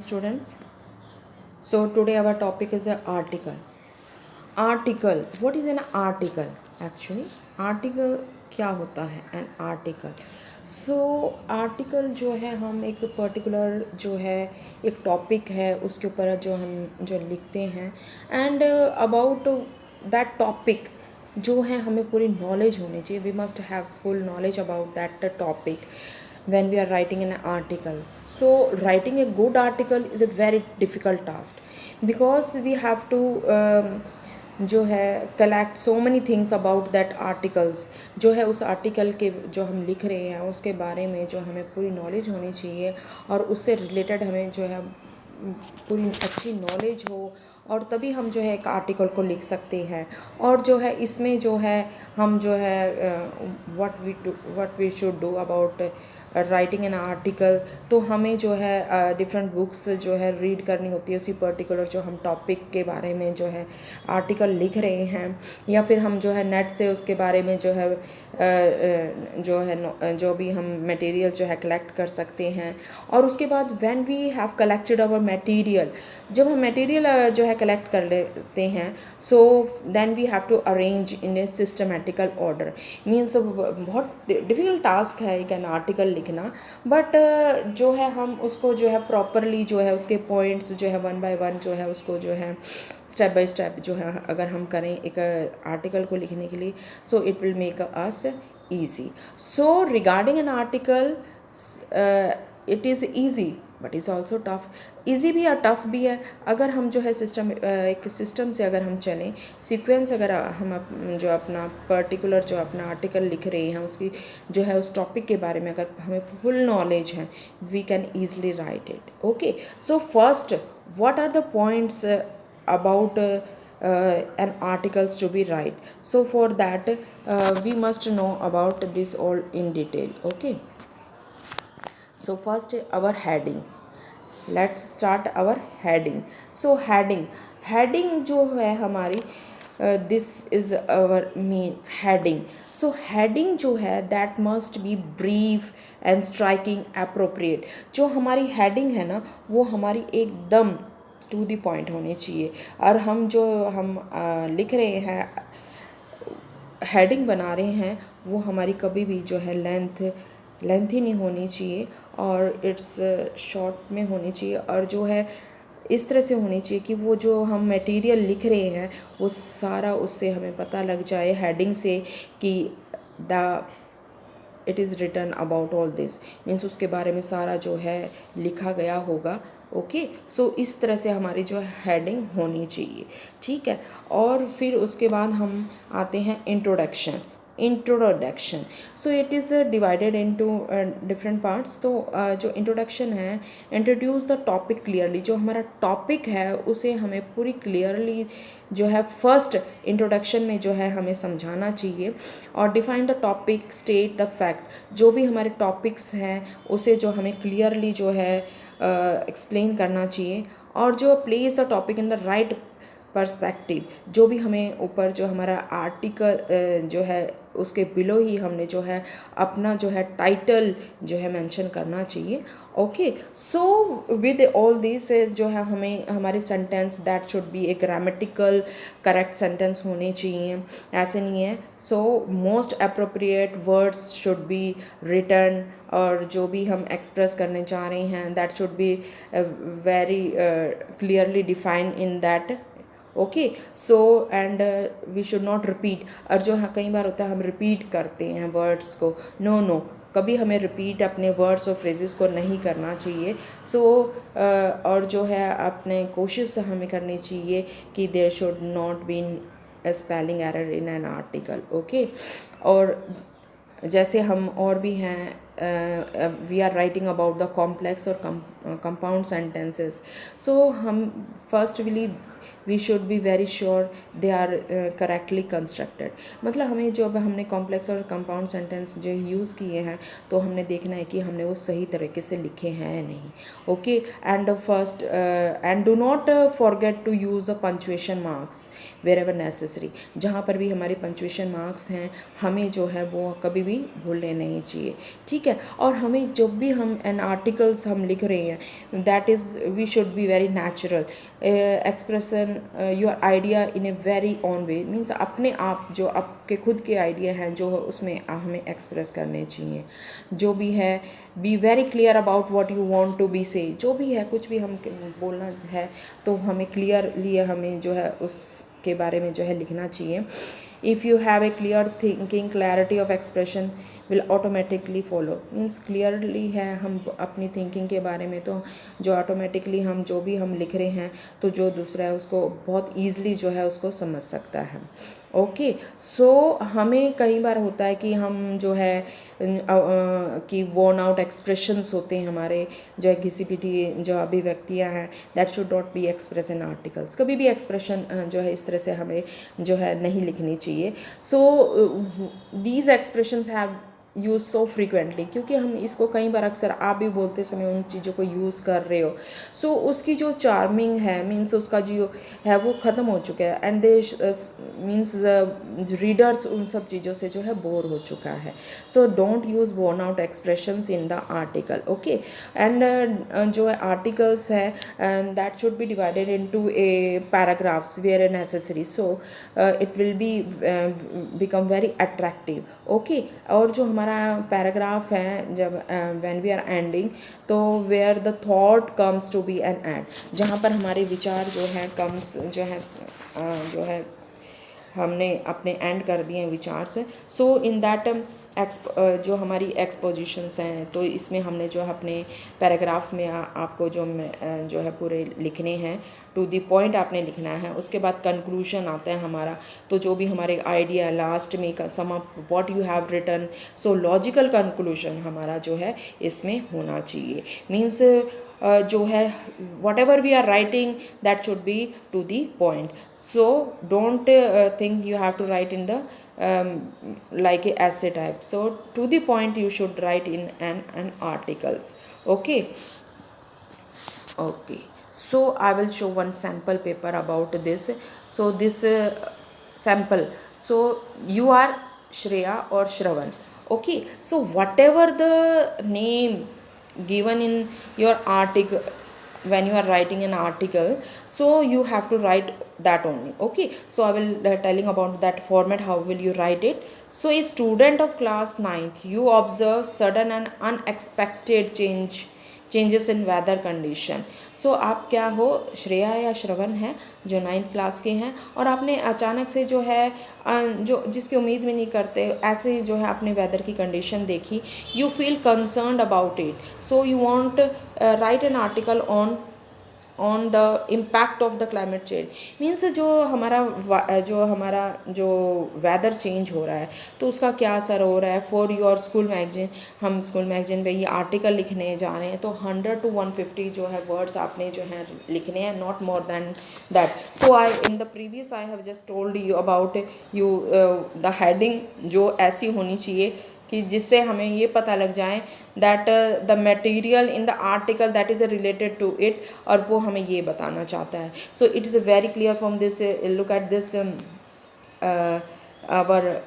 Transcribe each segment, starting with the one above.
Students, so today our topic is an article. What is an article? Actually, article क्या होता है? An article. So article जो है, हम एक पर्टिकुलर जो है एक टॉपिक है उसके ऊपर जो हम जो लिखते हैं, एंड अबाउट दैट टॉपिक जो है हमें पूरी नॉलेज होनी चाहिए. We must have full knowledge about that topic when we are writing in articles. So writing a good article is a very difficult task because we have to जो है collect so many things about that articles. जो है उस article के जो हम लिख रहे हैं उसके बारे में जो हमें पूरी नॉलेज होनी चाहिए, और उससे रिलेटेड हमें जो है पूरी अच्छी नॉलेज हो, और तभी हम जो है एक आर्टिकल को लिख सकते हैं. और जो है इसमें जो है हम जो है what we should do about writing an article. तो हमें जो है डिफरेंट बुक्स जो है रीड करनी होती है उसी पर्टिकुलर जो हम टॉपिक के बारे में जो है आर्टिकल लिख रहे हैं, या फिर हम जो है नेट से उसके बारे में जो है जो भी हम मटेरियल जो है कलेक्ट कर सकते हैं. और उसके बाद when we have collected our material, जब हम मटेरियल जो है कलेक्ट कर लेते हैं, so then we have to arrange in a systematical order. Means बहुत डिफ़िकल्ट टास्क है एक एन आर्टिकल लिखना, बट जो है हम उसको जो है प्रॉपरली जो है उसके पॉइंट्स जो है वन बाय वन जो है उसको जो है स्टेप बाय स्टेप जो है अगर हम करें एक आर्टिकल को लिखने के लिए, सो it will make us easy. So regarding an article it is easy but is also tough. Easy भी और टफ भी है. अगर हम जो है एक सिस्टम से अगर हम चलें, सीक्वेंस अगर हम जो अपना पर्टिकुलर जो अपना आर्टिकल लिख रहे हैं उसकी जो है उस टॉपिक के बारे में अगर हमें फुल नॉलेज है, we can easily write it. Okay, so first what are the points about an articles to be write. So for that we must know about this all in detail. Okay, so first our heading. Let's start our heading. So heading जो है हमारी this is our main heading. So heading जो है that must be brief and striking appropriate. जो हमारी heading है ना वो हमारी एकदम टू द पॉइंट होनी चाहिए. और हम लिख रहे हैं, हेडिंग बना रहे हैं, वो हमारी कभी भी जो है लेंथ ही नहीं होनी चाहिए, और इट्स शॉर्ट में होनी चाहिए. और जो है इस तरह से होनी चाहिए कि वो जो हम मटेरियल लिख रहे हैं वो सारा उससे हमें पता लग जाए हेडिंग से कि it is written about all this. Means उसके बारे में सारा जो है लिखा गया होगा. ओके, सो इस तरह से हमारी जो हेडिंग होनी चाहिए. ठीक है, और फिर उसके बाद हम आते हैं introduction. So it is divided into different parts. तो जो इंट्रोडक्शन है, इंट्रोड्यूस द टॉपिक क्लियरली. जो हमारा टॉपिक है उसे हमें पूरी क्लियरली जो है फर्स्ट इंट्रोडक्शन में जो है हमें समझाना चाहिए. और define the topic, state the fact. जो भी हमारे टॉपिक्स हैं उसे जो हमें क्लियरली जो है एक्सप्लेन करना चाहिए. और जो place the topic in the right perspective. जो भी हमें ऊपर जो हमारा आर्टिकल जो है उसके बिलो ही हमने जो है अपना जो है टाइटल जो है मेंशन करना चाहिए. Okay, so with all this जो है हमें हमारे sentence that should be a grammatical correct sentence होने चाहिए. ऐसे नहीं है. So most appropriate words should be written. और जो भी हम एक्सप्रेस करने चाह रहे हैं that should be very clearly define in that. Okay, so and we should not repeat. और जो कई बार होता है हम रिपीट करते हैं वर्ड्स को. नो, कभी हमें रिपीट अपने वर्ड्स और फ्रेजेस को नहीं करना चाहिए. सो और जो है अपने कोशिश हमें करनी चाहिए कि there should not be a spelling error in an article. Okay, और जैसे हम और भी हैं, we are writing about the complex और कंपाउंड सेंटेंसेस. सो हम first we should be very sure they are correctly constructed. मतलब हमें जो अब हमने कॉम्प्लेक्स और कंपाउंड सेंटेंस जो यूज़ किए हैं तो हमने देखना है कि हमने वो सही तरीके से लिखे हैं या नहीं. Okay, and first and do not forget to use the punctuation marks wherever necessary. जहाँ पर भी हमारे पंचुएशन मार्क्स हैं हमें जो है वो कभी भी भूलने नहीं चाहिए. ठीक है, है। और हमें जब भी हम एन आर्टिकल्स हम लिख रहे हैं, that is we should be very natural, expressing your idea in a very own way, means अपने आप जो आपके खुद के आइडिया हैं जो उसमें हमें एक्सप्रेस करने चाहिए। जो भी है be very clear about what you want to be say, जो भी है कुछ भी हम बोलना है तो हमें क्लियरली हमें जो है उसके बारे में जो है लिखना चाहिए। If you have a clear thinking, clarity of expression will automatically follow, means clearly है हम अपनी थिंकिंग के बारे में, तो जो ऑटोमेटिकली हम जो भी हम लिख रहे हैं तो जो दूसरा है उसको बहुत ईज़िली जो है उसको समझ सकता है। ओके, सो हमें कई बार होता है कि हम जो है कि वॉर्न आउट एक्सप्रेशंस होते हैं हमारे, जो है घिसी-पिटी जो अभिव्यक्तियाँ हैं, that should not be express in articles. कभी भी एक्सप्रेशन जो है इस तरह से हमें जो है नहीं लिखनी चाहिए। So these expressions have use so frequently, क्योंकि हम इसको कई बार अक्सर आप भी बोलते समय उन चीज़ों को यूज़ कर रहे हो, सो उसकी जो चार्मिंग है, मीन्स उसका जो है वो ख़त्म हो चुका है, and they means the readers उन सब चीज़ों से जो है बोर हो चुका है। So don't use born out expressions in the article. Okay, and जो है आर्टिकल्स है and that should be divided into a paragraphs where necessary, so it will be become very attractive. Okay, और जो हमारा paragraph है जब when we are ending, तो where the thought comes to be an end, जहाँ पर हमारे विचार जो है कम्स जो है हमने अपने एंड कर दिए हैं विचार से। सो इन दैट जो हमारी एक्सपोजिशंस हैं, तो इसमें हमने जो है अपने पैराग्राफ में आपको जो है पूरे लिखने हैं, टू द पॉइंट आपने लिखना है। उसके बाद कंक्लूजन आता है हमारा, तो जो भी हमारे आइडिया लास्ट में sum up what you have written, so logical conclusion हमारा जो है इसमें होना चाहिए। मीन्स जो है whatever we are writing that should be to the point. So don't think you have to write in the like a essay type. So to the point you should write in an articles. Okay. Okay, so I will show one sample paper about this. So this sample, so you are Shreya or Shravan. Okay, so whatever the name given in your article, when you are writing an article, so you have to write that only. Okay, so I will telling about that format, how will you write it. So a student of class 9th, you observe sudden and unexpected changes in weather condition. So आप क्या हो, श्रेया या श्रवण है जो 9th class के हैं, और आपने अचानक से जो है जो जिसकी उम्मीद में नहीं करते ऐसे जो है अपने वेदर की कंडीशन देखी, you feel concerned about it, so you want right an article on the impact of the climate change. Means जो हमारा जो वेदर चेंज हो रहा है तो उसका क्या असर हो रहा है फॉर योर स्कूल मैगजीन। हम स्कूल मैगजीन पे ये आर्टिकल लिखने जा रहे हैं, तो 100 to 150 जो है वर्ड्स आपने जो है लिखने हैं, not more than that. So I in the previous I have just told you about you the heading जो ऐसी होनी चाहिए कि जिससे हमें ये पता लग जाए that the material in the article that is related to it, और वो हमें ये बताना चाहता है। So it is very clear from this, look at this our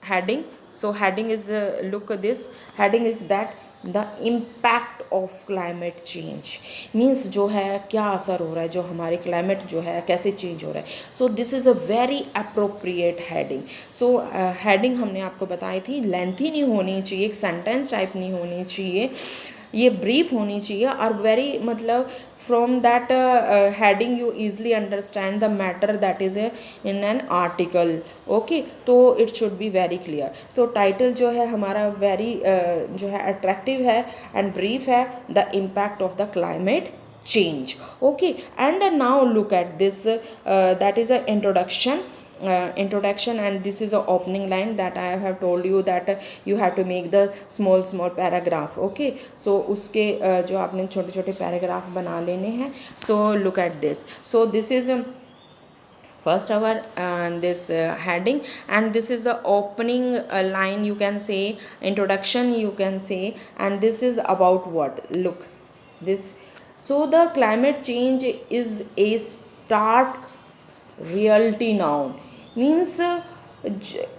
heading. So heading is look at this heading is that the impact of climate change, means जो है क्या असर हो रहा है, जो हमारे क्लाइमेट जो है कैसे चेंज हो रहा है। सो this is a very appropriate heading. So heading हमने आपको बताई थी लेंथी नहीं होनी चाहिए, एक सेंटेंस टाइप नहीं होनी चाहिए, ये ब्रीफ होनी चाहिए, और वेरी मतलब from that heading you easily understand the matter that is in an article. Okay, तो it should be very clear. तो टाइटल जो है हमारा वेरी जो है अट्रैक्टिव है एंड ब्रीफ है, the impact of the climate change. Okay, and now look at this that is a introduction, and this is a opening line that I have told you that you have to make the small paragraph. Okay, so उसके जो आपने छोटे छोटे paragraph बना लेने हैं। So look at this. So this is first our this heading, and this is the opening line, you can say introduction, you can say, and this is about what, look this. So the climate change is a stark reality now, means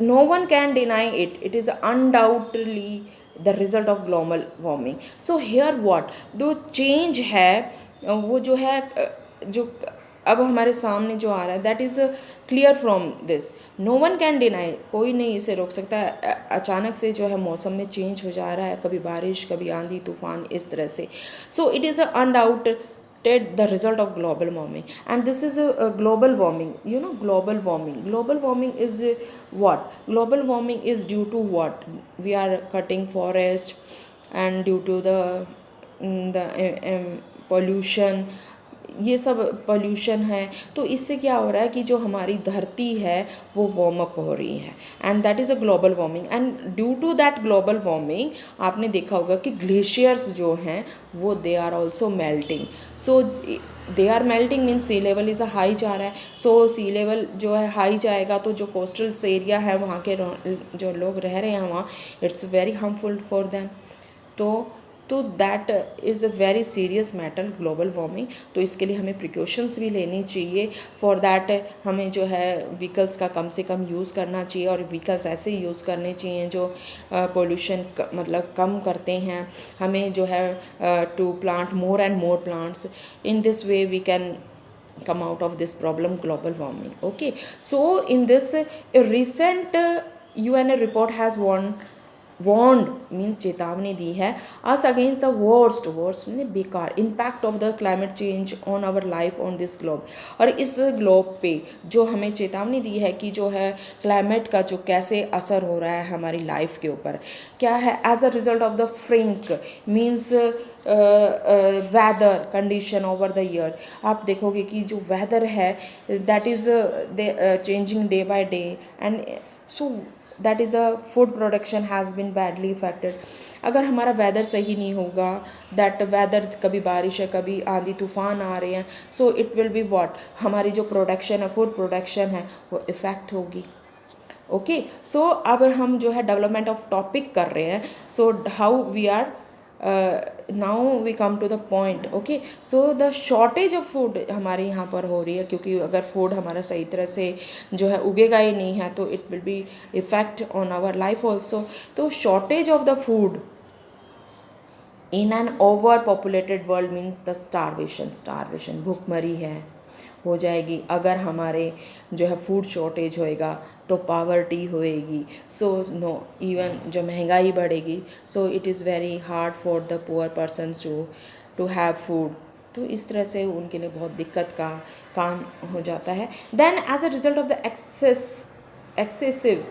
no one can deny it, it is undoubtedly the result of global warming. So here what दो change है वो जो है जो अब हमारे सामने जो आ रहा है that is clear from this. No one can deny, कोई नहीं इसे रोक सकता है. अचानक से जो है मौसम में चेंज हो जा रहा है, कभी बारिश कभी आंधी तूफान इस तरह से. So it is undoubted the result of global warming. And this is a global warming, you know, global warming is what? Global warming is due to what? We are cutting forest, and due to the pollution, ये सब pollution है. तो इससे क्या हो रहा है कि जो हमारी धरती है वो वार्म अप हो रही है, and that is a global warming. And due to that global warming आपने देखा होगा कि ग्लेशियर्स जो हैं वो they are also melting. So they are melting means sea level is a high जा रहा है. सो सी लेवल जो है हाई जाएगा तो जो कोस्टल्स एरिया है वहाँ के जो लोग रह रहे हैं वहाँ, it's very harmful for them. तो that is a very serious matter global warming. तो इसके लिए हमें प्रिकॉशंस भी लेनी चाहिए. फॉर दैट हमें जो है व्हीकल्स का कम से कम यूज़ करना चाहिए, और व्हीकल्स ऐसे यूज़ करने चाहिए जो पोल्यूशन मतलब कम करते हैं. हमें जो है to plant more and more plants. In this way we can come out of this problem global warming. Okay, so in this a recent UN report has warned means चेतावनी दी है us against the worst में बेकार impact of the climate change on our life on this globe. और इस globe पे जो हमें चेतावनी दी है कि जो है क्लाइमेट का जो कैसे असर हो रहा है हमारी लाइफ के ऊपर क्या है as a result of the फ्रिंक means weather condition over the year. आप देखोगे कि जो वेदर है that is changing day by day, and so that is the food production has been badly affected. अगर हमारा वेदर सही नहीं होगा, दैट वेदर कभी बारिश है कभी आंधी तूफान आ रहे हैं, सो इट विल बी व्हाट हमारी जो प्रोडक्शन है फूड प्रोडक्शन है वो इफ़ेक्ट होगी. ओके, सो अब हम जो है डेवलपमेंट ऑफ टॉपिक कर रहे हैं. So how we are now we come to the point. Okay, so the shortage of food हमारे यहाँ पर हो रही है, क्योंकि अगर फूड हमारा सही तरह से जो है उगेगा ही नहीं है तो it will be effect on our life also. तो shortage of the food in an over populated world means the starvation भूखमरी है हो जाएगी. अगर हमारे जो है फूड शॉर्टेज होएगा तो पावर्टी होएगी. सो नो इवन जो महंगाई बढ़ेगी, so it is very hard for the poor persons to have food. तो इस तरह से उनके लिए बहुत दिक्कत का काम हो जाता है. Then as a result of the excessive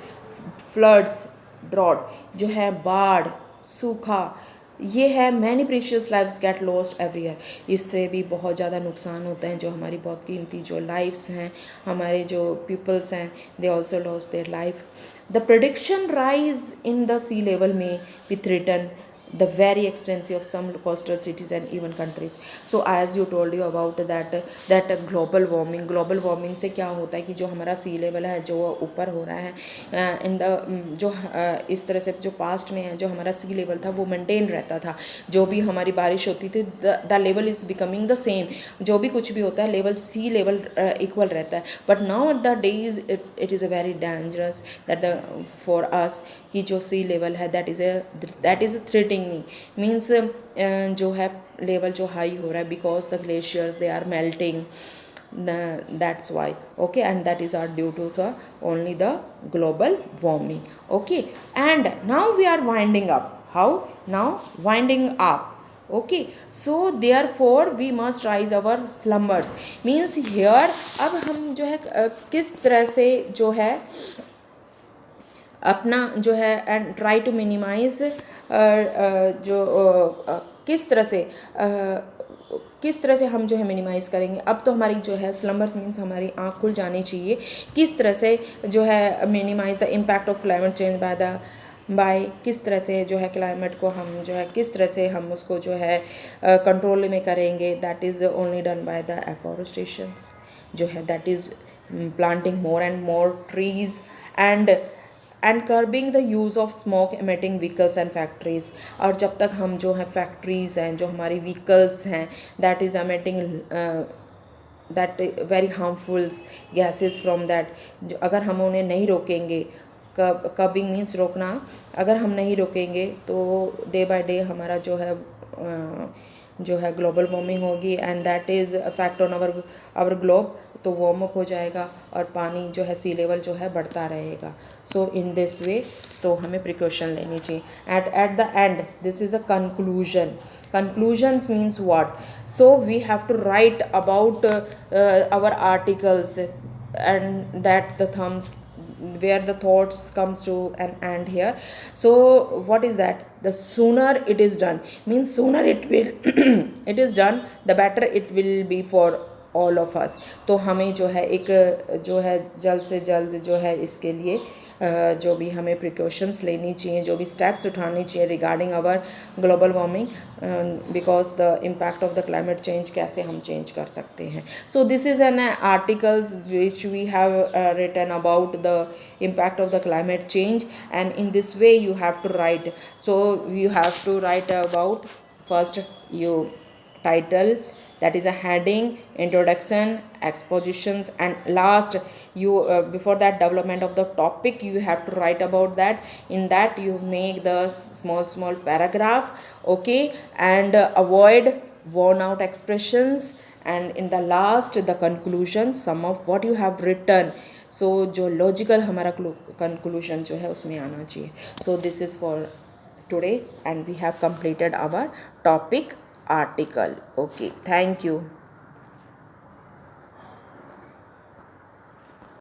floods drought जो है बाढ़ सूखा ये है. Many precious lives get lost every year. इससे भी बहुत ज़्यादा नुकसान होते हैं. जो हमारी बहुत कीमती जो लाइफ्स हैं हमारे जो पीपल्स हैं they also lost their life. The prediction rise in the sea level में भी threaten the very extensive of some coastal cities and even countries. So as you told you about that global warming से क्या होता है कि जो हमारा सी level है जो ऊपर हो रहा है इन द जो इस तरह से जो पास्ट में है जो हमारा सी लेवल था वो मेंटेन रहता था. जो भी हमारी बारिश होती थी the level is becoming the same. जो भी कुछ भी होता है लेवल सी लेवल इक्वल रहता है. But now at the days it is a very dangerous that the for us कि जो सी लेवल है दैट इज़ थ्रेटिंग मीन्स जो है लेवल जो हाई हो रहा है because the glaciers they are melting. That's why. Okay, and that is due to the only the global warming. Okay, and now we are winding up. How? Now winding up. Okay, so therefore we must rise our slumbers means here अब हम जो है किस तरह से जो है अपना जो है एंड ट्राई टू मिनिमाइज जो किस तरह से हम जो है मिनिमाइज़ करेंगे. अब तो हमारी जो है स्लम्बर्स मीन्स हमारी आँख खुल जानी चाहिए. किस तरह से जो है minimise the impact of climate change by किस तरह से जो है क्लाइमेट को हम जो है किस तरह से हम उसको जो है कंट्रोल में करेंगे. That is only done by the afforestations जो है that is planting more and more trees and curbing the use of smoke emitting vehicles and factories. और जब तक हम जो है फैक्ट्रीज़ हैं जो हमारी व्हीकल्स हैं that is emitting that very harmful gases from that, अगर हम उन्हें नहीं रोकेंगे, कबिंग मीन्स रोकना, अगर हम नहीं रोकेंगे तो डे बाय डे हमारा जो है ग्लोबल वार्मिंग होगी, and that is affect on our globe, तो वार्म अप हो जाएगा और पानी जो है सी लेवल जो है बढ़ता रहेगा. सो इन दिस वे तो हमें प्रिकॉशन लेनी चाहिए. At the end this is a conclusion. Conclusions means what? So we have to write about our articles, and that the thumbs where the thoughts comes to an end here. So what is that? The sooner it is done means sooner it will it is done, the better it will be for all of us. तो हमें जो है एक जो है जल्द से जल्द जो है इसके लिए जो भी हमें प्रिकॉशंस लेनी चाहिए, जो भी स्टेप्स उठाने चाहिए regarding our global warming, because the impact of the climate change, कैसे हम चेंज कर सकते हैं. So this is an articles which we have written about the impact of the climate change, and in this way you have to write. So you have to write about first you title, that is a heading, introduction, expositions, and last you before that development of the topic you have to write about that. In that you make the small paragraph, okay, and avoid worn out expressions, and in the last the conclusion, sum of what you have written. So जो logical हमारा conclusion जो है उसमें आना चाहिए. So this is for today, and we have completed our topic article. Okay, thank you.